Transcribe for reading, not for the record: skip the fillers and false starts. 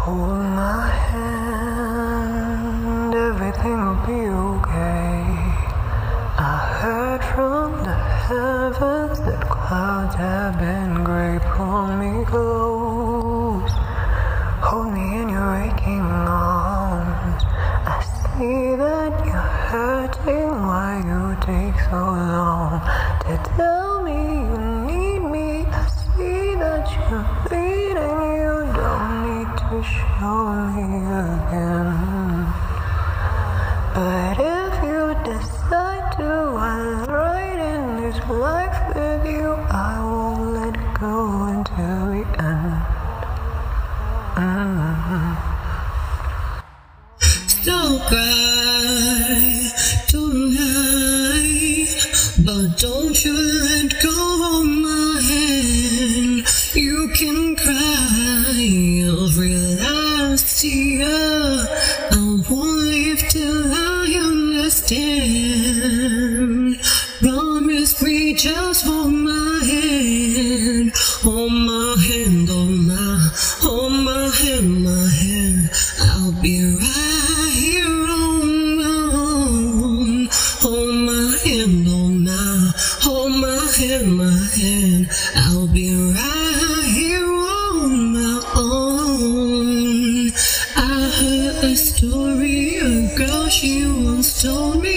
Hold my hand, everything will be okay. I heard from the heavens that clouds have been gray. Pull me close, hold me in your aching arms. I see that you're hurting. Why you take so long to tell me you need me? I see that you're bleeding. You don't need to show me again. But if you decide to, I'm right in this life with you. I won't let go until the end. Don't cry tonight, but don't you let go of my hand. You can cry every last tear. I won't leave till I understand. Promise me, just hold my hand. Hold my hand, hold my hand, my hand. I'll be right here on my own. Hold my hand, hold my hand, my hand. I'll be right here on my own. I heard a story, a girl, she once told me.